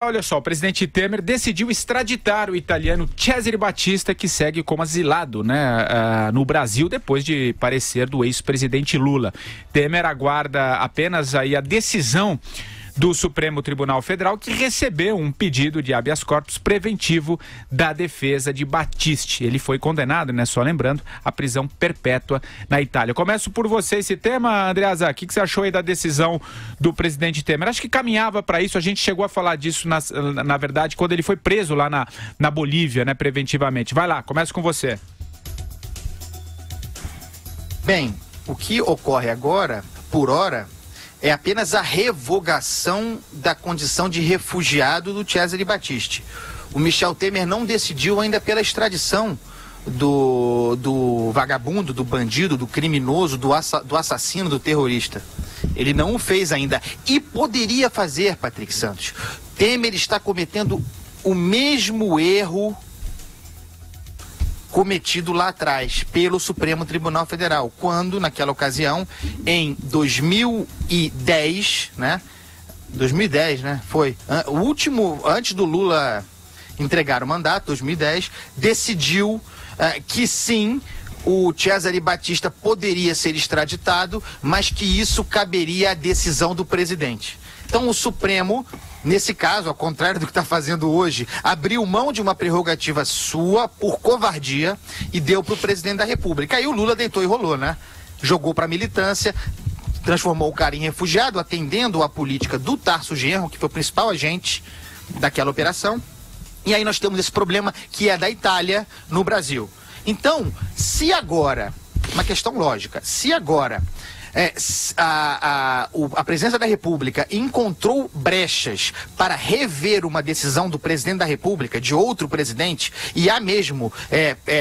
Olha só, o presidente Temer decidiu extraditar o italiano Cesare Battisti, que segue como asilado, no Brasil, depois de parecer do ex-presidente Lula. Temer aguarda apenas aí a decisão do Supremo Tribunal Federal, que recebeu um pedido de habeas corpus preventivo da defesa de Battisti. Ele foi condenado, só lembrando, à prisão perpétua na Itália. Começo por você esse tema, Andreasa. O que você achou aí da decisão do presidente Temer? Acho que caminhava para isso, a gente chegou a falar disso, na verdade, quando ele foi preso lá na Bolívia, preventivamente. Vai lá, começo com você. Bem, o que ocorre agora, por hora, é apenas a revogação da condição de refugiado do Cesare Battisti. O Michel Temer não decidiu ainda pela extradição do vagabundo, do bandido, do criminoso, do assassino, do terrorista. Ele não o fez ainda. E poderia fazer, Patrick Santos. Temer está cometendo o mesmo erro cometido lá atrás pelo Supremo Tribunal Federal, quando, naquela ocasião, em 2010, 2010, foi, o último, antes do Lula entregar o mandato, 2010, decidiu que sim, o Cesare Battisti poderia ser extraditado, mas que isso caberia à decisão do presidente. Então o Supremo, nesse caso, ao contrário do que está fazendo hoje, abriu mão de uma prerrogativa sua por covardia e deu para o presidente da República. Aí o Lula deitou e rolou, Jogou para a militância, transformou o cara em refugiado, atendendo a política do Tarso Genro, que foi o principal agente daquela operação. E aí nós temos esse problema que é da Itália no Brasil. Então, se agora, uma questão lógica, se agora a presidência da República encontrou brechas para rever uma decisão do presidente da República, de outro presidente, e há mesmo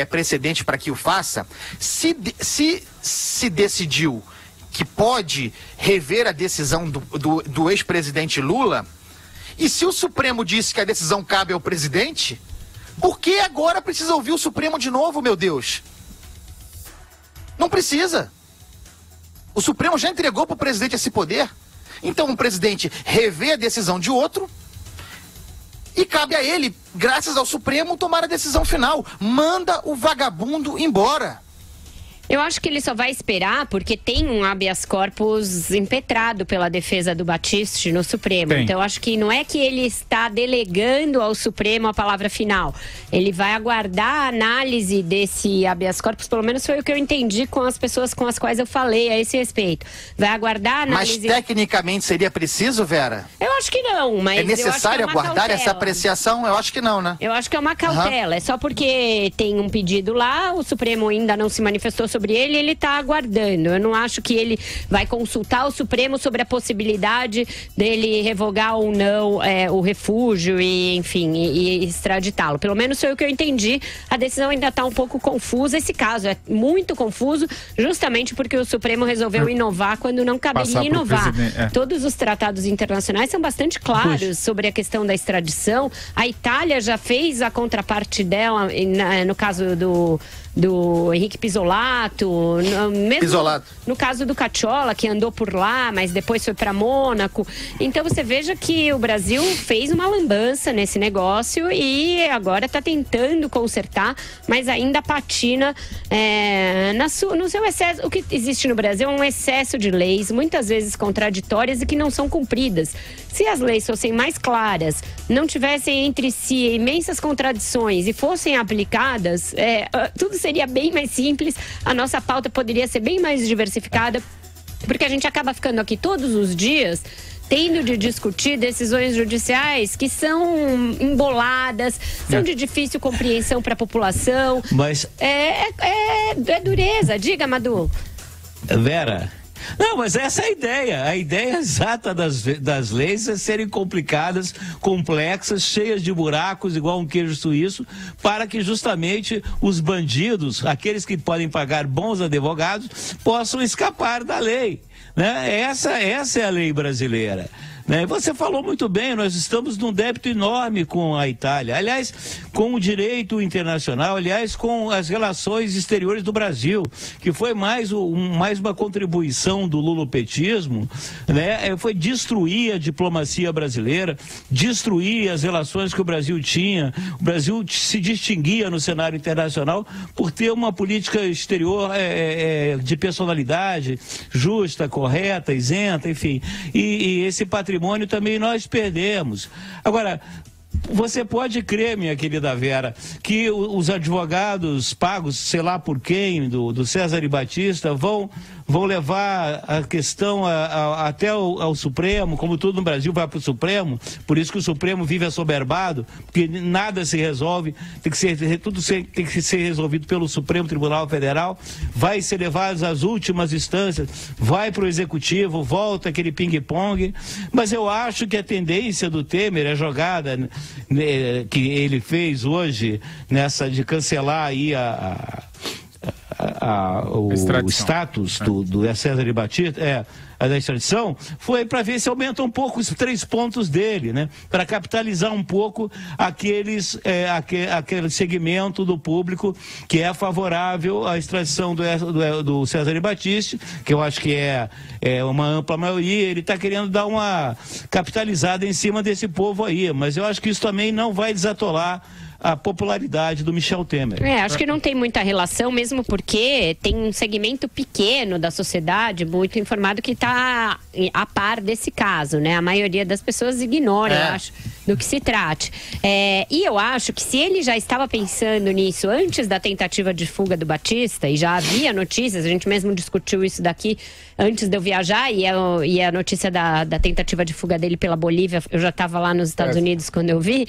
precedente para que o faça, se decidiu que pode rever a decisão do ex-presidente Lula, e se o Supremo disse que a decisão cabe ao presidente, por que agora precisa ouvir o Supremo de novo, meu Deus? Não precisa. O Supremo já entregou para o presidente esse poder. Então o presidente revê a decisão de outro e cabe a ele, graças ao Supremo, tomar a decisão final. Manda o vagabundo embora. Eu acho que ele só vai esperar porque tem um habeas corpus impetrado pela defesa do Battisti no Supremo. Então eu acho que não é que ele está delegando ao Supremo a palavra final. Ele vai aguardar a análise desse habeas corpus, pelo menos foi o que eu entendi com as pessoas com as quais eu falei a esse respeito. Vai aguardar a análise... Mas tecnicamente seria preciso, Vera? Eu acho que não, mas... É necessário aguardar essa apreciação? Eu acho que não, Eu acho que é uma cautela. É só porque tem um pedido lá, o Supremo ainda não se manifestou sobre ele está aguardando. Eu não acho que ele vai consultar o Supremo sobre a possibilidade dele revogar ou não o refúgio e, enfim, e extraditá-lo. Pelo menos foi o que eu entendi. A decisão ainda está um pouco confusa. Esse caso é muito confuso, justamente porque o Supremo resolveu inovar quando não caberia inovar. Todos os tratados internacionais são bastante claros sobre a questão da extradição. A Itália já fez a contraparte dela, no caso do Henrique Pisolato, mesmo no caso do Cacciola, que andou por lá, mas depois foi para Mônaco. Então você veja que o Brasil fez uma lambança nesse negócio e agora está tentando consertar, mas ainda patina no seu excesso. O que existe no Brasil é um excesso de leis, muitas vezes contraditórias e que não são cumpridas. Se as leis fossem mais claras, não tivessem entre si imensas contradições e fossem aplicadas, tudo seria bem mais simples, a nossa pauta poderia ser bem mais diversificada, porque a gente acaba ficando aqui todos os dias tendo de discutir decisões judiciais que são emboladas, são de difícil compreensão para a população. Mas é dureza. Diga, Madu. Vera... Não, mas essa é a ideia. A ideia exata das leis é serem complicadas, complexas, cheias de buracos, igual um queijo suíço, para que justamente os bandidos, aqueles que podem pagar bons advogados, possam escapar da lei. Essa é a lei brasileira. né? Você falou muito bem, nós estamos num débito enorme com a Itália, aliás, com o direito internacional, aliás, com as relações exteriores do Brasil, que foi mais uma contribuição do lulopetismo, né? Foi destruir a diplomacia brasileira, destruir as relações que o Brasil tinha. O Brasil se distinguia no cenário internacional por ter uma política exterior de personalidade, justa, correta, isenta, enfim. E esse patrimônio também nós perdemos. Agora, você pode crer, minha querida Vera, que os advogados pagos, sei lá por quem, do César e Batista, vão levar a questão até ao Supremo, como tudo no Brasil vai para o Supremo, por isso que o Supremo vive assoberbado, porque nada se resolve, tudo tem que ser resolvido pelo Supremo Tribunal Federal, vai ser levado às últimas instâncias, vai para o Executivo, volta aquele ping-pong, mas eu acho que a tendência do Temer, a jogada que ele fez hoje, nessa de cancelar aí o status do César e Batista, da extradição, foi para ver se aumenta um pouco os 3 pontos dele, né? Para capitalizar um pouco aquele segmento do público que é favorável à extradição do César e Batista, que eu acho que é uma ampla maioria. Ele está querendo dar uma capitalizada em cima desse povo aí, mas eu acho que isso também não vai desatolar a popularidade do Michel Temer. Acho que não tem muita relação, mesmo porque tem um segmento pequeno da sociedade muito informado que está a par desse caso, né? A maioria das pessoas ignora, eu acho, do que se trate. E eu acho que se ele já estava pensando nisso antes da tentativa de fuga do Batista, e já havia notícias, a gente mesmo discutiu isso daqui antes de eu viajar, e a notícia da tentativa de fuga dele pela Bolívia, eu já estava lá nos Estados Unidos quando eu vi.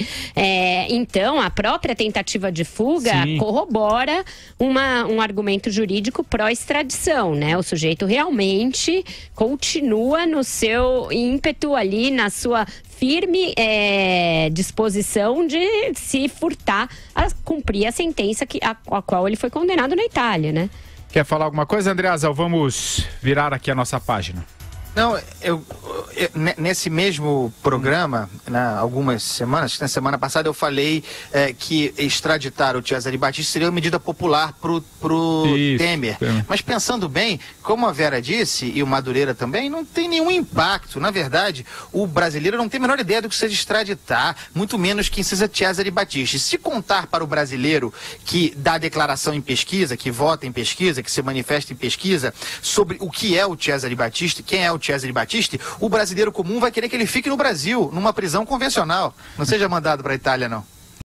Então, a própria tentativa de fuga corrobora um argumento jurídico pró-extradição, né? O sujeito realmente continua no seu ímpeto ali, na sua firme disposição de se furtar a cumprir a sentença a qual ele foi condenado na Itália, né? Quer falar alguma coisa, Andreasa? Vamos virar aqui a nossa página. Não, nesse mesmo programa, algumas semanas, na semana passada eu falei que extraditar o Cesare Battisti seria uma medida popular pro Temer. Mas pensando bem, como a Vera disse, e o Madureira também, não tem nenhum impacto. Na verdade, o brasileiro não tem a menor ideia do que seja extraditar, muito menos quem seja Cesare Battisti. Se contar para o brasileiro que dá declaração em pesquisa, que vota em pesquisa, que se manifesta em pesquisa, sobre o que é o Cesare Battisti, quem é o Cesare Battisti, o brasileiro comum vai querer que ele fique no Brasil, numa prisão convencional. Não seja mandado para a Itália, não.